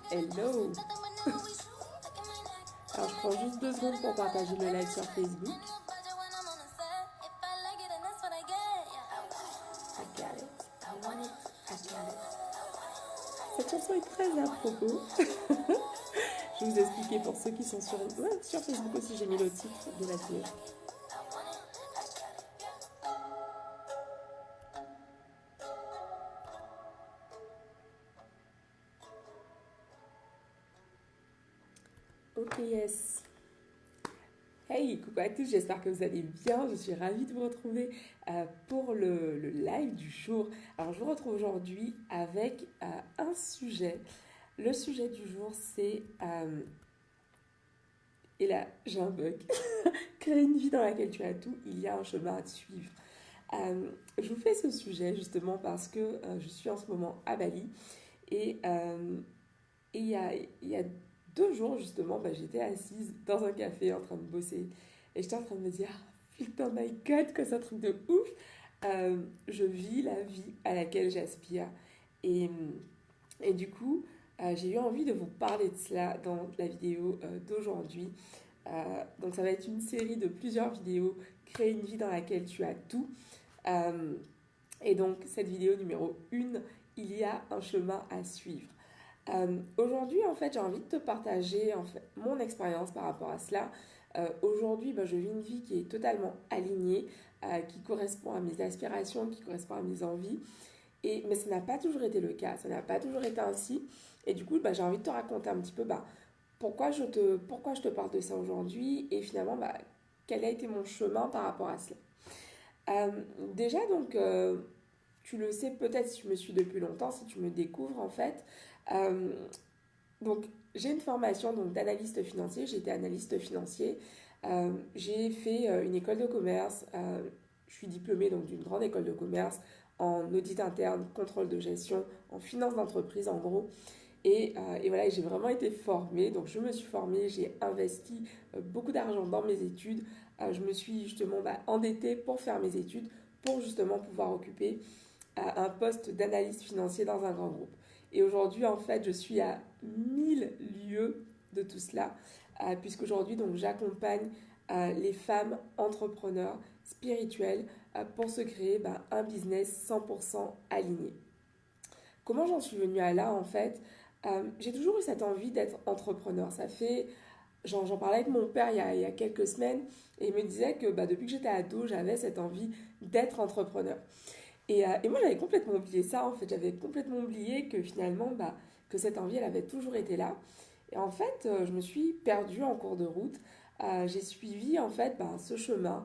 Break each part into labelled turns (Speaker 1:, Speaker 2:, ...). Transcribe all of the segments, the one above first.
Speaker 1: Hello. Alors je prends juste 2 secondes pour partager le live sur Facebook. I got it, I want it, I got it. Cette chanson est très à propos. Je vais vous expliquer pour ceux qui sont sur Facebook aussi, j'ai mis le titre de la vidéo. Ok, yes. Hey, coucou à tous, j'espère que vous allez bien. Je suis ravie de vous retrouver pour le live du jour. Alors, je vous retrouve aujourd'hui avec un sujet. Le sujet du jour, c'est... et là, j'ai un bug. Créer une vie dans laquelle tu as tout, il y a un chemin à suivre. Je vous fais ce sujet justement parce que je suis en ce moment à Bali et il y a 2 jours justement, j'étais assise dans un café en train de bosser et j'étais en train de me dire putain my god que c'est un truc de ouf. Je vis la vie à laquelle j'aspire et, et du coup j'ai eu envie de vous parler de cela dans la vidéo d'aujourd'hui. Donc ça va être une série de plusieurs vidéos, créer une vie dans laquelle tu as tout. Euh, et donc cette vidéo numéro 1, il y a un chemin à suivre. Aujourd'hui, en fait, j'ai envie de te partager en fait, mon expérience par rapport à cela. Aujourd'hui, je vis une vie qui est totalement alignée, qui correspond à mes aspirations, qui correspond à mes envies. Mais ça n'a pas toujours été le cas, ça n'a pas toujours été ainsi. Et du coup, j'ai envie de te raconter un petit peu pourquoi je te parle de ça aujourd'hui et finalement, quel a été mon chemin par rapport à cela. Euh, Déjà, donc, tu le sais peut-être si tu me suis depuis longtemps, si tu me découvres en fait. Euh, donc, j'ai une formation donc, d'analyste financier, j'ai été analyste financier. J'ai fait une école de commerce, je suis diplômée donc, d'une grande école de commerce en audit interne, contrôle de gestion, en finance d'entreprise en gros. Et voilà, j'ai vraiment été formée. Donc, je me suis formée, j'ai investi beaucoup d'argent dans mes études. Je me suis justement endettée pour faire mes études, pour justement pouvoir occuper un poste d'analyste financier dans un grand groupe. Et aujourd'hui, en fait, je suis à 1000 lieues de tout cela, puisqu'aujourd'hui, donc, j'accompagne les femmes entrepreneurs spirituelles pour se créer un business 100% aligné. Comment j'en suis venue à là, en fait? J'ai toujours eu cette envie d'être entrepreneur. Ça fait, j'en parlais avec mon père il y a quelques semaines et il me disait que depuis que j'étais ado, j'avais cette envie d'être entrepreneur. Et moi, j'avais complètement oublié ça, en fait. J'avais complètement oublié que finalement, que cette envie, elle avait toujours été là. Et en fait, je me suis perdue en cours de route. J'ai suivi, en fait, ce chemin,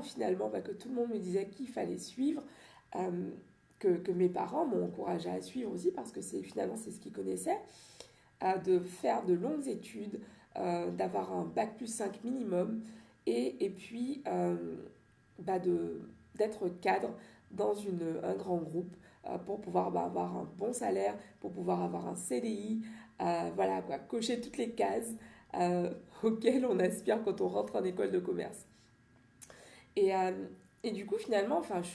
Speaker 1: finalement, que tout le monde me disait qu'il fallait suivre. Euh, que mes parents m'ont encouragé à suivre aussi parce que finalement c'est ce qu'ils connaissaient, de faire de longues études, d'avoir un bac plus 5 minimum et puis d'être cadre dans un grand groupe pour pouvoir avoir un bon salaire, pour pouvoir avoir un CDI, voilà quoi, cocher toutes les cases auxquelles on aspire quand on rentre en école de commerce. Et, euh, et du coup finalement, je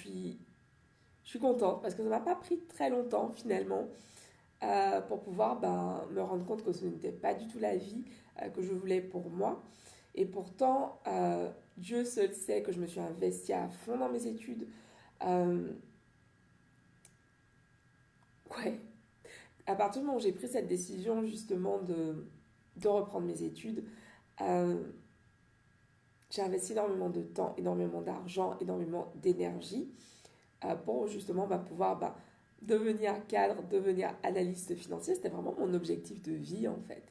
Speaker 1: suis contente parce que ça m'a pas pris très longtemps finalement pour pouvoir me rendre compte que ce n'était pas du tout la vie que je voulais pour moi. Et pourtant, Dieu seul sait que je me suis investie à fond dans mes études. Euh, ouais, à partir du moment où j'ai pris cette décision justement de reprendre mes études, euh, j'ai investi énormément de temps, énormément d'argent, énormément d'énergie pour justement pouvoir devenir cadre, devenir analyste financier. C'était vraiment mon objectif de vie en fait.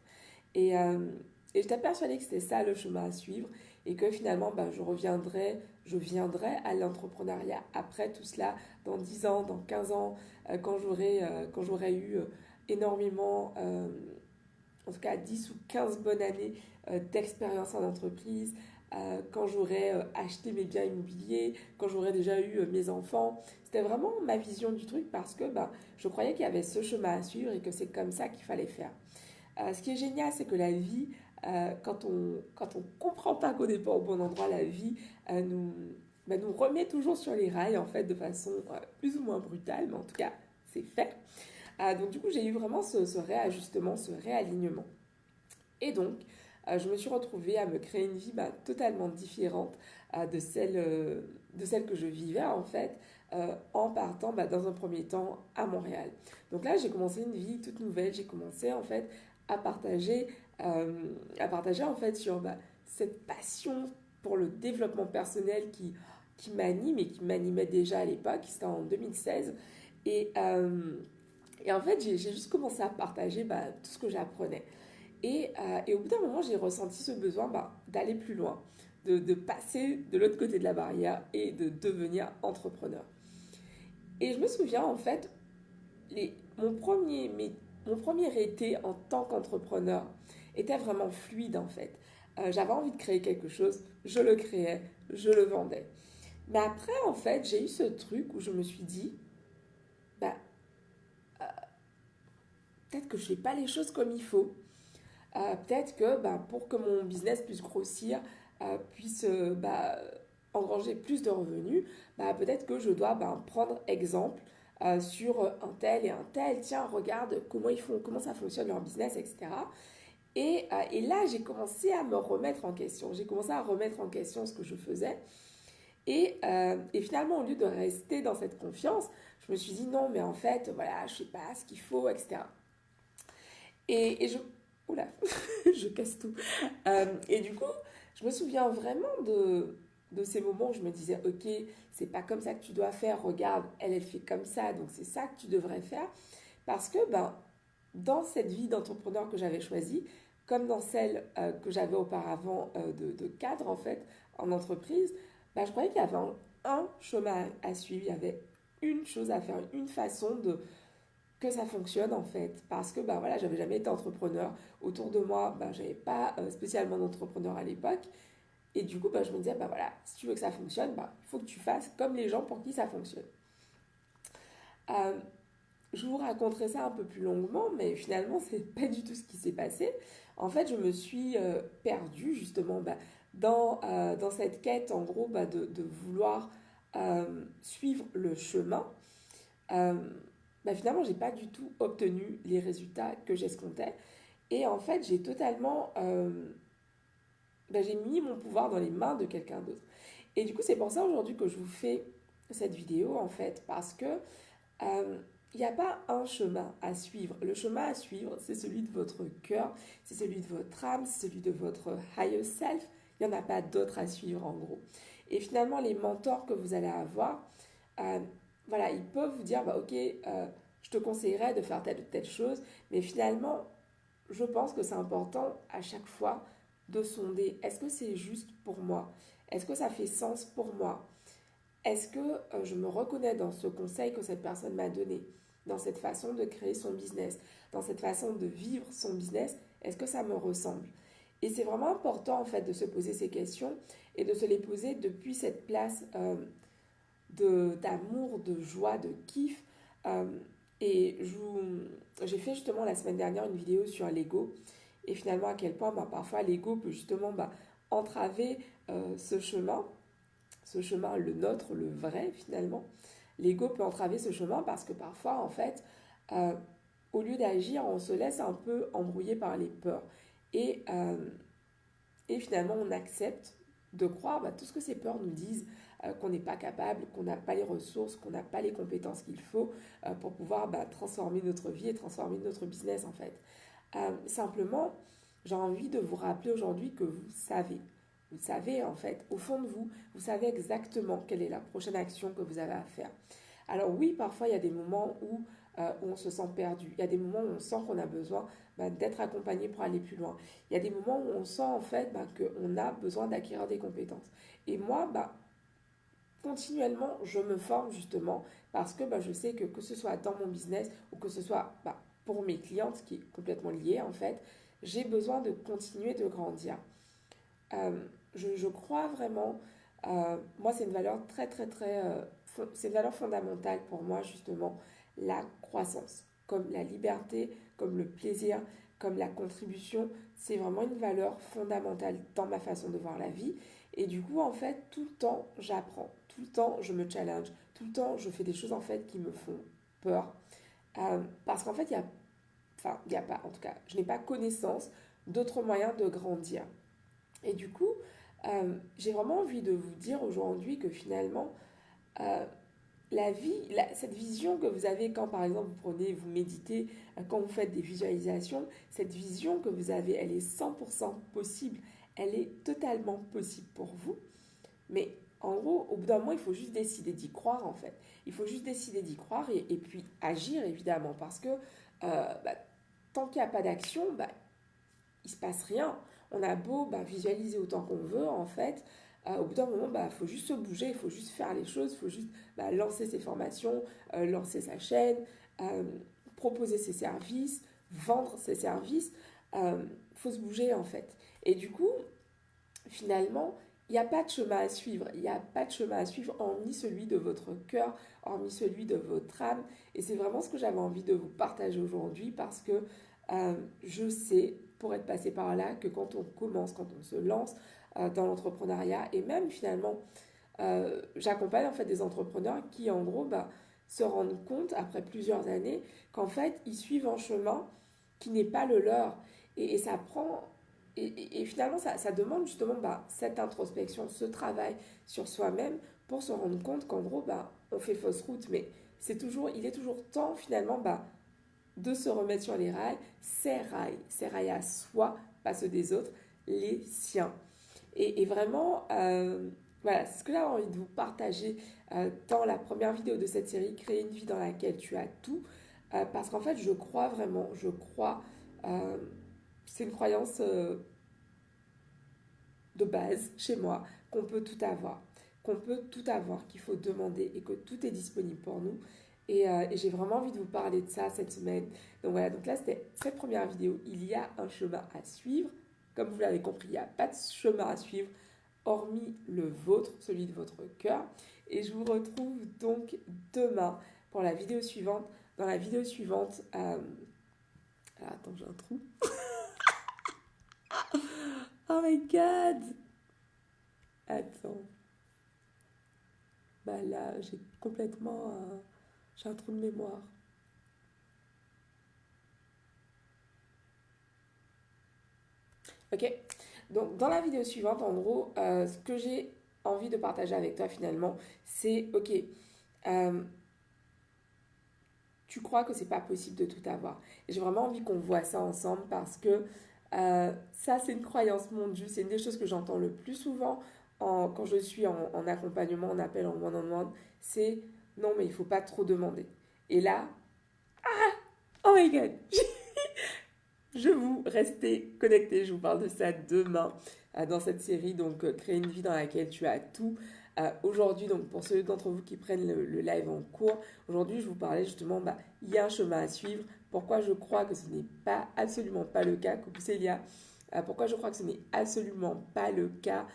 Speaker 1: Et, euh, et j'étais persuadée que c'était ça le chemin à suivre et que finalement je viendrai à l'entrepreneuriat après tout cela, dans 10 ans, dans 15 ans, quand j'aurai eu énormément, en tout cas 10 ou 15 bonnes années d'expérience en entreprise, quand j'aurai acheté mes biens immobiliers, quand j'aurai déjà eu mes enfants. C'était vraiment ma vision du truc parce que je croyais qu'il y avait ce chemin à suivre et que c'est comme ça qu'il fallait faire. Ce qui est génial, c'est que la vie, quand on comprend pas qu'on n'est pas au bon endroit, la vie nous remet toujours sur les rails, en fait, de façon plus ou moins brutale, mais en tout cas, c'est fait. Donc du coup, j'ai eu vraiment ce réajustement, ce réalignement. Et donc, je me suis retrouvée à me créer une vie totalement différente de celle que je vivais en fait, en partant dans un premier temps à Montréal. Donc là, j'ai commencé une vie toute nouvelle. J'ai commencé en fait à partager, euh, en fait sur cette passion pour le développement personnel qui m'anime et qui m'animait déjà à l'époque. C'était en 2016. Et, euh, et en fait, j'ai juste commencé à partager tout ce que j'apprenais. Et au bout d'un moment, j'ai ressenti ce besoin d'aller plus loin, de passer de l'autre côté de la barrière et de devenir entrepreneur. Et je me souviens, en fait, mon premier été en tant qu'entrepreneur était vraiment fluide, en fait. J'avais envie de créer quelque chose, je le créais, je le vendais. Mais après, en fait, j'ai eu ce truc où je me suis dit, bah, peut-être que je ne fais pas les choses comme il faut. Peut-être que pour que mon business puisse grossir, puisse engranger plus de revenus, peut-être que je dois prendre exemple sur un tel et un tel. Tiens, regarde comment ils font, comment ça fonctionne leur business, etc. Et là, j'ai commencé à me remettre en question. J'ai commencé à remettre en question ce que je faisais. Et finalement, au lieu de rester dans cette confiance, je me suis dit non, mais en fait, voilà, je ne sais pas ce qu'il faut, etc. Et je... Oula, je casse tout. Et du coup, je me souviens vraiment de ces moments où je me disais, ok, c'est pas comme ça que tu dois faire, regarde, elle fait comme ça, donc c'est ça que tu devrais faire. Parce que dans cette vie d'entrepreneur que j'avais choisie, comme dans celle que j'avais auparavant de cadre en fait, en entreprise, je croyais qu'il y avait un chemin à suivre, il y avait une chose à faire, une façon que ça fonctionne en fait. Parce que voilà, j'avais jamais été entrepreneur. Autour de moi, j'avais pas spécialement d'entrepreneur à l'époque. Et du coup, je me disais, voilà, si tu veux que ça fonctionne, il faut que tu fasses comme les gens pour qui ça fonctionne. Euh, je vous raconterai ça un peu plus longuement, mais finalement, c'est pas du tout ce qui s'est passé. En fait, je me suis perdue justement dans cette quête, en gros, de vouloir suivre le chemin. Euh, Finalement, j'ai pas du tout obtenu les résultats que j'escomptais. Et en fait, j'ai totalement j'ai mis mon pouvoir dans les mains de quelqu'un d'autre. Et du coup, c'est pour ça aujourd'hui que je vous fais cette vidéo, en fait, parce que il n'y a pas un chemin à suivre. Le chemin à suivre, c'est celui de votre cœur, c'est celui de votre âme, c'est celui de votre higher self. Il n'y en a pas d'autre à suivre, en gros. Et finalement, les mentors que vous allez avoir, euh, voilà, ils peuvent vous dire, ok, je te conseillerais de faire telle ou telle chose, mais finalement, je pense que c'est important à chaque fois de sonder, est-ce que c'est juste pour moi? Est-ce que ça fait sens pour moi? Est-ce que je me reconnais dans ce conseil que cette personne m'a donné, dans cette façon de créer son business, dans cette façon de vivre son business? Est-ce que ça me ressemble? Et c'est vraiment important en fait de se poser ces questions et de se les poser depuis cette place d'amour, de joie, de kiff. Euh, et j'ai fait justement la semaine dernière une vidéo sur l'ego et finalement à quel point parfois l'ego peut justement entraver ce chemin, le nôtre, le vrai finalement. L'ego peut entraver ce chemin parce que parfois en fait, euh, au lieu d'agir, on se laisse un peu embrouiller par les peurs. Et, euh, et finalement, on accepte de croire tout ce que ces peurs nous disent, qu'on n'est pas capable, qu'on n'a pas les ressources, qu'on n'a pas les compétences qu'il faut pour pouvoir transformer notre vie et transformer notre business en fait. Simplement, j'ai envie de vous rappeler aujourd'hui que vous savez. Vous savez en fait, au fond de vous, vous savez exactement quelle est la prochaine action que vous avez à faire. Alors oui, parfois il y a des moments où on se sent perdu. Il y a des moments où on sent qu'on a besoin d'être accompagné pour aller plus loin. Il y a des moments où on sent en fait qu'on a besoin d'acquérir des compétences. Et moi, continuellement, je me forme justement parce que je sais que ce soit dans mon business ou que ce soit pour mes clientes, ce qui est complètement lié en fait, j'ai besoin de continuer de grandir. Je crois vraiment, moi c'est une valeur très très très, c'est une valeur fondamentale pour moi justement, la croissance, comme la liberté, comme le plaisir, comme la contribution, c'est vraiment une valeur fondamentale dans ma façon de voir la vie. Et du coup en fait tout le temps j'apprends, tout le temps je me challenge, tout le temps je fais des choses en fait qui me font peur. Parce qu'en fait, il y a pas, en tout cas, je n'ai pas connaissance d'autres moyens de grandir. Et du coup, j'ai vraiment envie de vous dire aujourd'hui que finalement, euh, la vie, cette vision que vous avez quand par exemple vous prenez, vous méditez, quand vous faites des visualisations, cette vision que vous avez, elle est 100% possible, elle est totalement possible pour vous. Mais en gros, au bout d'un moment, il faut juste décider d'y croire en fait. Il faut juste décider d'y croire et puis agir évidemment parce que bah, tant qu'il n'y a pas d'action, bah, il ne se passe rien. On a beau visualiser autant qu'on veut, en fait, au bout d'un moment, il faut juste se bouger, il faut juste faire les choses, il faut juste lancer ses formations, lancer sa chaîne, euh, proposer ses services, vendre ses services. Il faut se bouger, en fait. Et du coup, finalement, il n'y a pas de chemin à suivre. Il n'y a pas de chemin à suivre, hormis celui de votre cœur, hormis celui de votre âme. Et c'est vraiment ce que j'avais envie de vous partager aujourd'hui parce que je sais, pour être passé par là, que quand on commence, quand on se lance dans l'entrepreneuriat, et même finalement, j'accompagne en fait des entrepreneurs qui, en gros, se rendent compte, après plusieurs années, qu'en fait, ils suivent un chemin qui n'est pas le leur. Et ça prend et finalement, ça demande justement cette introspection, ce travail sur soi-même pour se rendre compte qu'en gros, on fait fausse route. Mais il est toujours temps finalement de se remettre sur les rails, ses rails à soi, pas ceux des autres, les siens. Et vraiment, voilà, c'est ce que j'avais envie de vous partager dans la première vidéo de cette série, Créer une vie dans laquelle tu as tout. Parce qu'en fait, je crois vraiment, euh, c'est une croyance de base chez moi qu'on peut tout avoir, qu'il faut demander et que tout est disponible pour nous. Et j'ai vraiment envie de vous parler de ça cette semaine. Donc voilà, donc là c'était cette première vidéo. Il y a un chemin à suivre. Comme vous l'avez compris, il n'y a pas de chemin à suivre hormis le vôtre, celui de votre cœur. Et je vous retrouve donc demain pour la vidéo suivante. Dans la vidéo suivante, attends, j'ai un trou. Oh my god! Attends. Là, j'ai complètement j'ai un trou de mémoire. Ok. Donc, dans la vidéo suivante, en gros, ce que j'ai envie de partager avec toi finalement, c'est ok. euh, Tu crois que c'est pas possible de tout avoir. Et j'ai vraiment envie qu'on voit ça ensemble parce que ça, c'est une croyance, mon Dieu, c'est une des choses que j'entends le plus souvent quand je suis en accompagnement, en appel, en one-on-one, c'est non, mais il faut pas trop demander. Et là, oh my god, je vous restez connectés, je vous parle de ça demain dans cette série, donc créer une vie dans laquelle tu as tout. Aujourd'hui, donc pour ceux d'entre vous qui prennent le live en cours, aujourd'hui je vous parlais justement, il y a un chemin à suivre. Pourquoi je crois que ce n'est pas absolument pas le cas, coucou Célia, pourquoi je crois que ce n'est absolument pas le cas.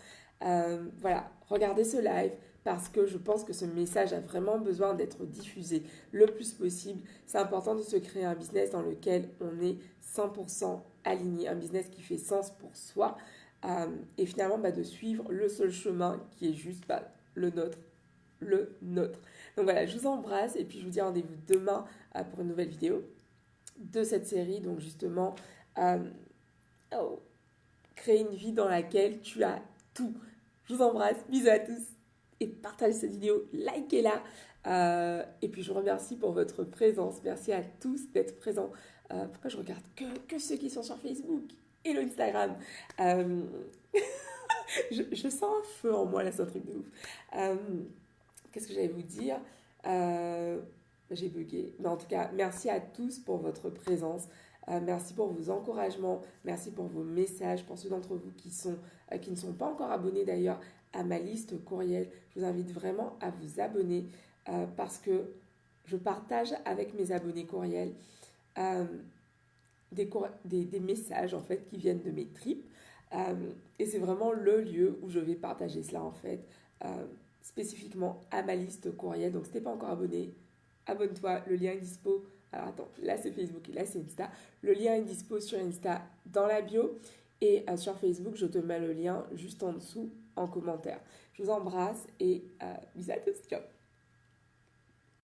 Speaker 1: Voilà, regardez ce live parce que je pense que ce message a vraiment besoin d'être diffusé le plus possible. C'est important de se créer un business dans lequel on est 100% aligné, un business qui fait sens pour soi et finalement de suivre le seul chemin qui est juste le nôtre. Le nôtre. Donc voilà, je vous embrasse et puis je vous dis rendez-vous demain pour une nouvelle vidéo de cette série. Donc justement, euh, créer une vie dans laquelle tu as tout. Je vous embrasse, bisous à tous et partagez cette vidéo, likez-la. Et puis je vous remercie pour votre présence. Merci à tous d'être présents. Pourquoi je regarde que ceux qui sont sur Facebook et l'Instagram je sens un feu en moi là, c'est un truc de ouf. Qu'est-ce que j'allais vous dire J'ai bugué. Mais en tout cas, merci à tous pour votre présence. Merci pour vos encouragements. Merci pour vos messages. Pour ceux d'entre vous qui ne sont pas encore abonnés d'ailleurs à ma liste courriel, je vous invite vraiment à vous abonner parce que je partage avec mes abonnés courriel des messages en fait qui viennent de mes tripes. Et c'est vraiment le lieu où je vais partager cela en fait, spécifiquement à ma liste courriel. Donc si t'es pas encore abonné, abonne-toi, le lien est dispo. Alors attends, là c'est Facebook et là c'est Insta. Le lien est dispo sur Insta dans la bio et sur Facebook je te mets le lien juste en dessous en commentaire. Je vous embrasse et bisous à tous, ciao.